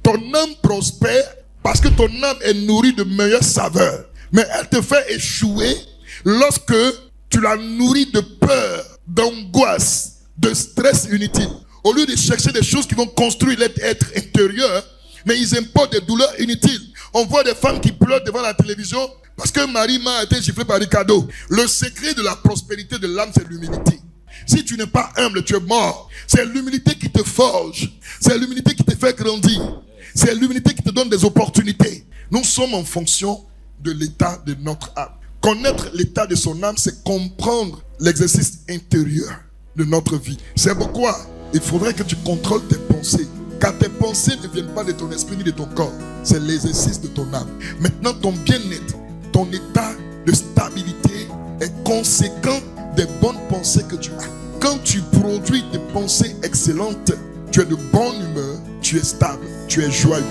Ton âme prospère parce que ton âme est nourrie de meilleures saveurs. Mais elle te fait échouer lorsque tu la nourris de peur, d'angoisse, de stress inutile. Au lieu de chercher des choses qui vont construire l'être intérieur, mais ils importent des douleurs inutiles. On voit des femmes qui pleurent devant la télévision parce que Marie-Ma a été giflée par Ricardo. Le secret de la prospérité de l'âme, c'est l'humilité. Si tu n'es pas humble, tu es mort. C'est l'humilité qui te forge. C'est l'humilité qui te fait grandir. C'est l'humilité qui te donne des opportunités. Nous sommes en fonction de l'état de notre âme. Connaître l'état de son âme, c'est comprendre l'exercice intérieur de notre vie. C'est pourquoi il faudrait que tu contrôles tes pensées. Car tes pensées ne viennent pas de ton esprit ni de ton corps. C'est l'exercice de ton âme. Maintenant, ton bien-être, ton état de stabilité est conséquent des bonnes pensées que tu as. Quand tu produis des pensées excellentes, tu es de bonne humeur, tu es stable, tu es joyeux.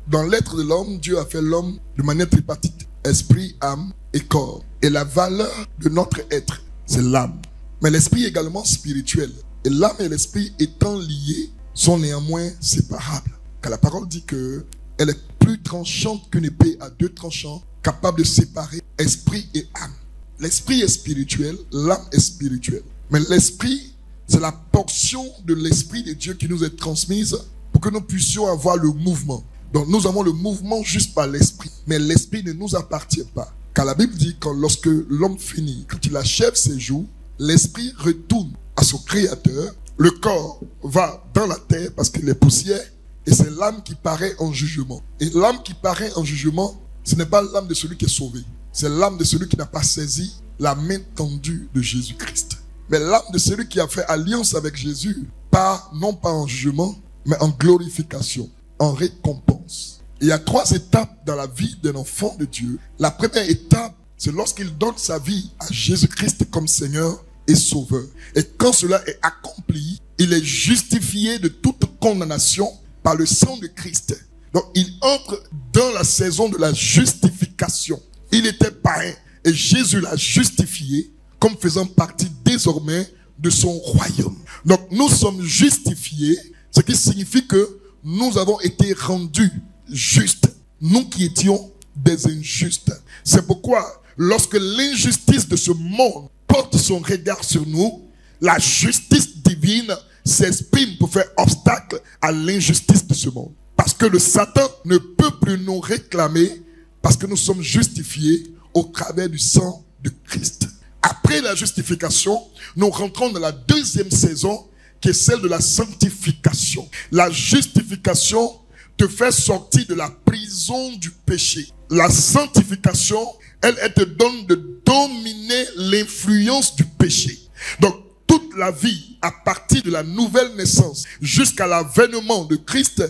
Dans l'être de l'homme, Dieu a fait l'homme de manière tripartite. Esprit, âme et corps. Et la valeur de notre être, c'est l'âme. Mais l'esprit est également spirituel. Et l'âme et l'esprit étant liés, sont néanmoins séparables. Car la parole dit que elle est plus tranchante qu'une épée à deux tranchants, capable de séparer esprit et âme. L'esprit est spirituel, l'âme est spirituelle. Mais l'esprit, c'est la portion de l'esprit de Dieu qui nous est transmise pour que nous puissions avoir le mouvement. Donc nous avons le mouvement juste par l'esprit. Mais l'esprit ne nous appartient pas. Car la Bible dit que lorsque l'homme finit, quand il achève ses jours, l'esprit retourne à son créateur. Le corps va dans la terre parce qu'il est poussière. Et c'est l'âme qui paraît en jugement. Et l'âme qui paraît en jugement, ce n'est pas l'âme de celui qui est sauvé. C'est l'âme de celui qui n'a pas saisi la main tendue de Jésus-Christ. Mais l'âme de celui qui a fait alliance avec Jésus part non pas en jugement, mais en glorification, en récompense. Il y a 3 étapes dans la vie d'un enfant de Dieu. La première étape, c'est lorsqu'il donne sa vie à Jésus-Christ comme Seigneur et Sauveur. Et quand cela est accompli, il est justifié de toute condamnation par le sang de Christ. Donc il entre dans la saison de la justification. Il était païen et Jésus l'a justifié comme faisant partie désormais de son royaume. Donc nous sommes justifiés, ce qui signifie que nous avons été rendus justes, nous qui étions des injustes. C'est pourquoi lorsque l'injustice de ce monde porte son regard sur nous, la justice divine s'exprime pour faire obstacle à l'injustice de ce monde. Parce que le Satan ne peut plus nous réclamer parce que nous sommes justifiés au travers du sang de Christ. Après la justification, nous rentrons dans la deuxième saison qui est celle de la sanctification. La justification te fait sortir de la prison du péché. La sanctification, elle te donne de dominer l'influence du péché. Donc, toute la vie, à partir de la nouvelle naissance jusqu'à l'avènement de Christ,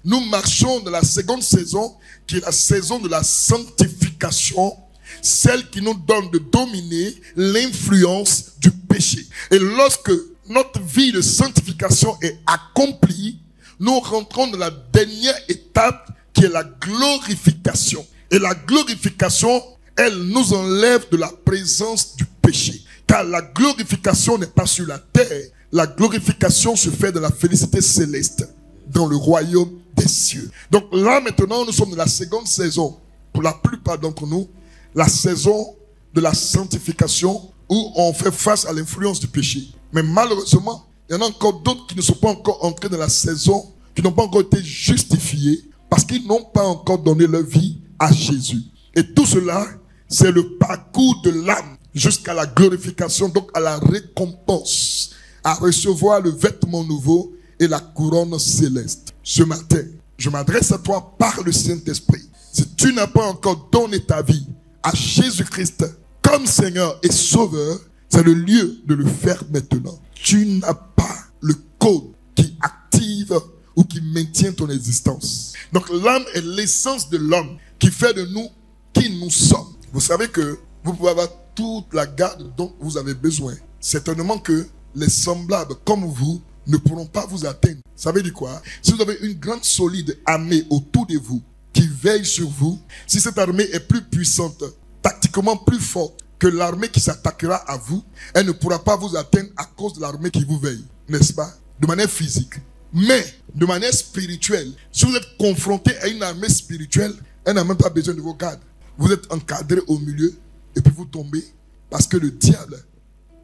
nous marchons dans la seconde saison, qui est la saison de la sanctification, celle qui nous donne de dominer l'influence du péché. Et lorsque notre vie de sanctification est accomplie, nous rentrons dans la dernière étape qui est la glorification. Et la glorification, elle nous enlève de la présence du péché. Car la glorification n'est pas sur la terre. La glorification se fait dans la félicité céleste, dans le royaume des cieux. Donc là maintenant, nous sommes dans la seconde saison. Pour la plupart d'entre nous, la saison de la sanctification où on fait face à l'influence du péché. Mais malheureusement, il y en a encore d'autres qui ne sont pas encore entrés dans la saison, qui n'ont pas encore été justifiés parce qu'ils n'ont pas encore donné leur vie à Jésus. Et tout cela, c'est le parcours de l'âme jusqu'à la glorification, donc à la récompense, à recevoir le vêtement nouveau et la couronne céleste. Ce matin, je m'adresse à toi par le Saint-Esprit. Si tu n'as pas encore donné ta vie à Jésus-Christ comme Seigneur et Sauveur, c'est le lieu de le faire maintenant. Tu n'as pas le code qui active ou qui maintient ton existence. Donc l'âme est l'essence de l'homme qui fait de nous qui nous sommes. Vous savez que vous pouvez avoir toute la garde dont vous avez besoin. Certainement que les semblables comme vous ne pourront pas vous atteindre. Ça veut dire quoi? Si vous avez une grande solide armée autour de vous qui veille sur vous, si cette armée est plus puissante, tactiquement plus forte que l'armée qui s'attaquera à vous, elle ne pourra pas vous atteindre à cause de l'armée qui vous veille, n'est-ce pas? De manière physique. Mais, de manière spirituelle, si vous êtes confronté à une armée spirituelle, elle n'a même pas besoin de vos gardes. Vous êtes encadré au milieu et puis vous tombez parce que le diable,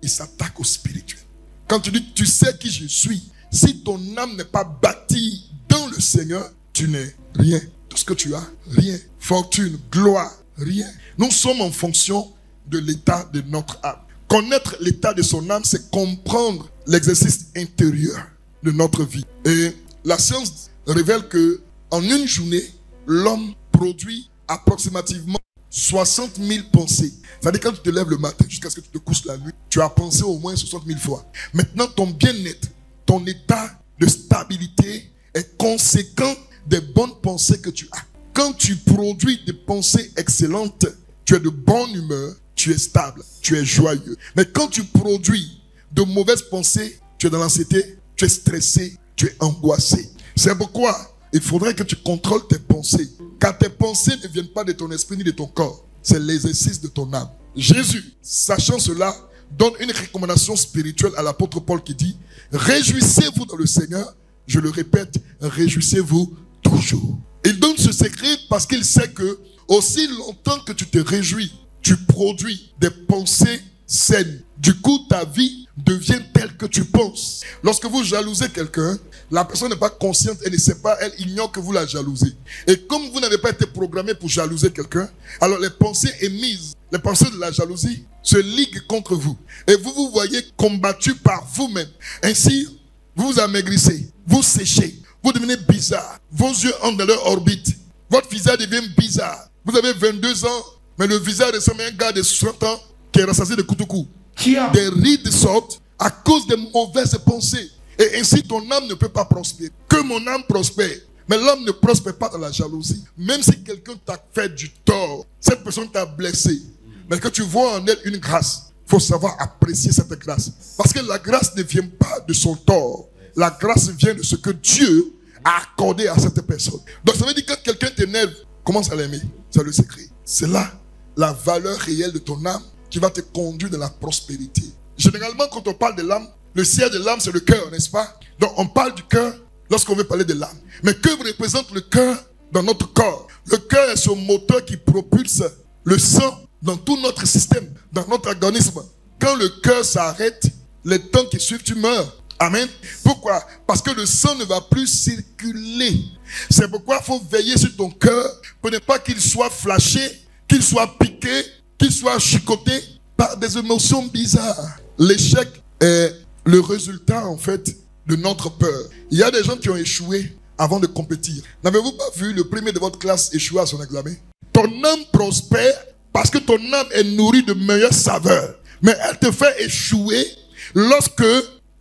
il s'attaque au spirituel. Quand tu dis, tu sais qui je suis, si ton âme n'est pas bâtie dans le Seigneur, tu n'es rien. Tout ce que tu as, rien. Fortune, gloire, rien. Nous sommes en fonction de l'état de notre âme. Connaître l'état de son âme, c'est comprendre l'exercice intérieur de notre vie. Et la science révèle que en une journée, l'homme produit approximativement 60 000 pensées. C'est-à-dire quand tu te lèves le matin jusqu'à ce que tu te couches la nuit, tu as pensé au moins 60 000 fois. Maintenant, ton bien-être, ton état de stabilité est conséquent des bonnes pensées que tu as. Quand tu produis des pensées excellentes, tu es de bonne humeur, tu es stable, tu es joyeux. Mais quand tu produis de mauvaises pensées, tu es dans l'anxiété, tu es stressé, tu es angoissé. C'est pourquoi il faudrait que tu contrôles tes pensées. Car tes pensées ne viennent pas de ton esprit ni de ton corps. C'est l'exercice de ton âme. Jésus, sachant cela, donne une recommandation spirituelle à l'apôtre Paul qui dit: réjouissez-vous dans le Seigneur. Je le répète, réjouissez-vous toujours. Il donne ce secret parce qu'il sait que aussi longtemps que tu te réjouis, tu produis des pensées saines. Du coup, ta vie devient telle que tu penses. Lorsque vous jalousez quelqu'un, la personne n'est pas consciente, elle ne sait pas, elle ignore que vous la jalousez. Et comme vous n'avez pas été programmé pour jalouser quelqu'un, alors les pensées émises, les pensées de la jalousie se liguent contre vous. Et vous vous voyez combattu par vous-même. Ainsi, vous vous amaigrissez, vous séchez, vous devenez bizarre. Vos yeux entrent dans leur orbite. Votre visage devient bizarre. Vous avez 22 ans, mais le visage ressemble à un gars de 60 ans qui est rassasié de koutoukou. Des rides sortent à cause des mauvaises pensées. Et ainsi ton âme ne peut pas prospérer. Que mon âme prospère. Mais l'âme ne prospère pas dans la jalousie. Même si quelqu'un t'a fait du tort, cette personne t'a blessé, mais que tu vois en elle une grâce, il faut savoir apprécier cette grâce. Parce que la grâce ne vient pas de son tort. La grâce vient de ce que Dieu a accordé à cette personne. Donc ça veut dire que quand quelqu'un t'énerve, commence à l'aimer. C'est le secret. C'est là la valeur réelle de ton âme qui va te conduire dans la prospérité. Généralement, quand on parle de l'âme, le siège de l'âme, c'est le cœur, n'est-ce pas? Donc, on parle du cœur lorsqu'on veut parler de l'âme. Mais que représente le cœur dans notre corps? Le cœur est ce moteur qui propulse le sang dans tout notre système, dans notre organisme. Quand le cœur s'arrête, les temps qui suivent, tu meurs. Amen. Pourquoi? Parce que le sang ne va plus circuler. C'est pourquoi il faut veiller sur ton cœur pour ne pas qu'il soit flashé, qu'il soit piqué, qu'il soit chicoté par des émotions bizarres. L'échec est le résultat, en fait, de notre peur. Il y a des gens qui ont échoué avant de compétir. N'avez-vous pas vu le premier de votre classe échouer à son examen? Ton âme prospère parce que ton âme est nourrie de meilleures saveurs. Mais elle te fait échouer lorsque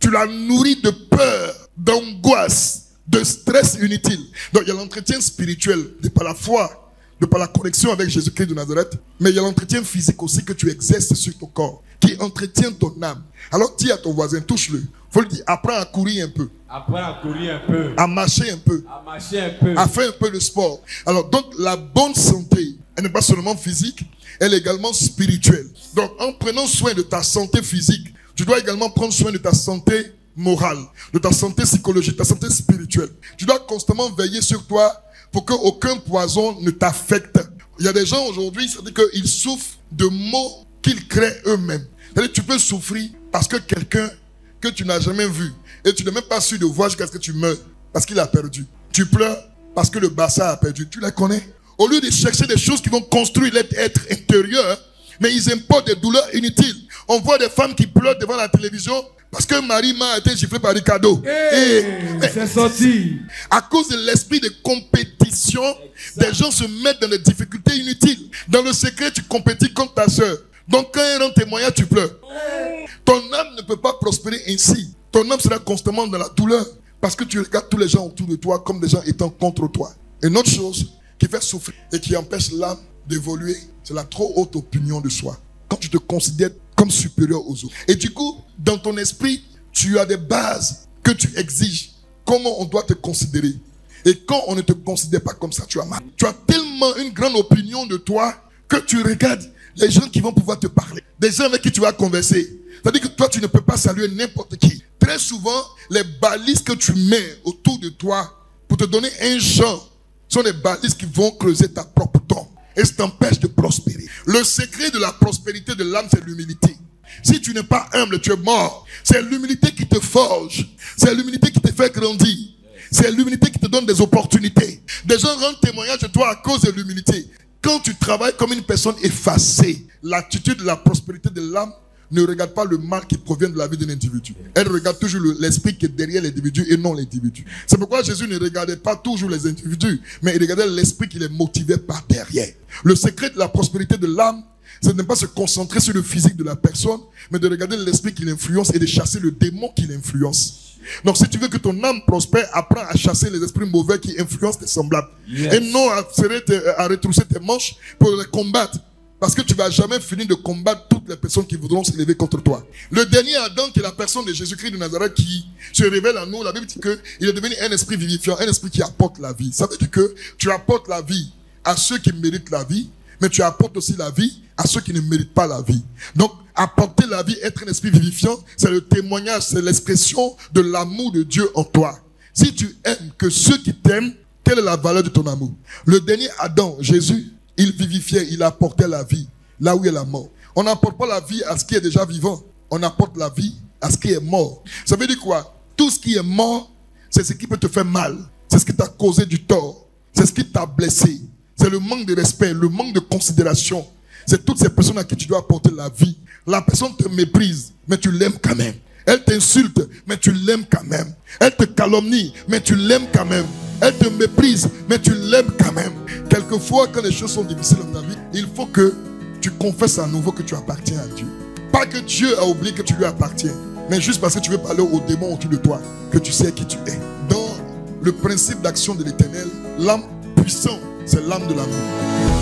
tu la nourris de peur, d'angoisse, de stress inutile. Donc il y a l'entretien spirituel de par la foi, de par la connexion avec Jésus-Christ de Nazareth, mais il y a l'entretien physique aussi que tu exerces sur ton corps, qui entretient ton âme. Alors dis à ton voisin, touche-le. Faut lui dire, apprends à courir un peu. Apprends à courir un peu. À marcher un peu. À marcher un peu. À faire un peu de sport. Alors donc la bonne santé, elle n'est pas seulement physique, elle est également spirituelle. Donc en prenant soin de ta santé physique, tu dois également prendre soin de ta santé morale, de ta santé psychologique, de ta santé spirituelle. Tu dois constamment veiller sur toi pour qu'aucun poison ne t'affecte. Il y a des gens aujourd'hui, c'est-à-dire qu'ils souffrent de maux qu'ils créent eux-mêmes. C'est-à-dire que tu peux souffrir parce que quelqu'un que tu n'as jamais vu et tu n'es même pas sûr de voir jusqu'à ce que tu meurs parce qu'il a perdu. Tu pleures parce que le bassin a perdu. Tu les connais? Au lieu de chercher des choses qui vont construire l'être intérieur, mais ils importent des douleurs inutiles. On voit des femmes qui pleurent devant la télévision parce que Marie-Ma a été giflée par Ricardo. C'est sorti. À cause de l'esprit de compétition, des gens se mettent dans des difficultés inutiles. Dans le secret, tu compétis contre ta soeur. Donc quand elle rend témoignage, tu pleures. Ton âme ne peut pas prospérer ainsi. Ton âme sera constamment dans la douleur parce que tu regardes tous les gens autour de toi comme des gens étant contre toi. Une autre chose qui fait souffrir et qui empêche l'âme d'évoluer, c'est la trop haute opinion de soi. Quand tu te considères comme supérieur aux autres. Et du coup, dans ton esprit, tu as des bases que tu exiges. Comment on doit te considérer. Et quand on ne te considère pas comme ça, tu as mal. Tu as tellement une grande opinion de toi que tu regardes les gens qui vont pouvoir te parler. Des gens avec qui tu vas converser. C'est-à-dire que toi, tu ne peux pas saluer n'importe qui. Très souvent, les balises que tu mets autour de toi pour te donner un genre sont des balises qui vont creuser ta propre tombe. Et ça t'empêche de prospérer. Le secret de la prospérité de l'âme, c'est l'humilité. Si tu n'es pas humble, tu es mort. C'est l'humilité qui te forge. C'est l'humilité qui te fait grandir. C'est l'humilité qui te donne des opportunités. Des gens rendent témoignage de toi à cause de l'humilité. Quand tu travailles comme une personne effacée, l'attitude de la prospérité de l'âme ne regarde pas le mal qui provient de la vie d'un individu. Elle regarde toujours l'esprit qui est derrière l'individu et non l'individu. C'est pourquoi Jésus ne regardait pas toujours les individus, mais il regardait l'esprit qui les motivait par derrière. Le secret de la prospérité de l'âme, c'est de ne pas se concentrer sur le physique de la personne, mais de regarder l'esprit qui l'influence et de chasser le démon qui l'influence. Donc si tu veux que ton âme prospère, apprends à chasser les esprits mauvais qui influencent tes semblables. Yes. Et non à retrousser tes manches pour les combattre. Parce que tu ne vas jamais finir de combattre toutes les personnes qui voudront s'élever contre toi. Le dernier Adam, qui est la personne de Jésus-Christ de Nazareth, qui se révèle à nous, la Bible dit qu'il est devenu un esprit vivifiant, un esprit qui apporte la vie. Ça veut dire que tu apportes la vie à ceux qui méritent la vie, mais tu apportes aussi la vie à ceux qui ne méritent pas la vie. Donc, apporter la vie, être un esprit vivifiant, c'est le témoignage, c'est l'expression de l'amour de Dieu en toi. Si tu aimes que ceux qui t'aiment, quelle est la valeur de ton amour? Le dernier Adam, Jésus, il vivifiait, il apportait la vie là où est la mort. On n'apporte pas la vie à ce qui est déjà vivant. On apporte la vie à ce qui est mort. Ça veut dire quoi? Tout ce qui est mort, c'est ce qui peut te faire mal. C'est ce qui t'a causé du tort. C'est ce qui t'a blessé. C'est le manque de respect, le manque de considération. C'est toutes ces personnes à qui tu dois apporter la vie. La personne te méprise, mais tu l'aimes quand même. Elle t'insulte, mais tu l'aimes quand même. Elle te calomnie, mais tu l'aimes quand même. Elle te méprise, mais tu l'aimes quand même. Quelquefois, quand les choses sont difficiles dans ta vie, il faut que tu confesses à nouveau que tu appartiens à Dieu. Pas que Dieu a oublié que tu lui appartiens, mais juste parce que tu veux parler aux démons autour de toi, que tu sais qui tu es. Dans le principe d'action de l'Éternel, l'âme puissante, c'est l'âme de l'amour.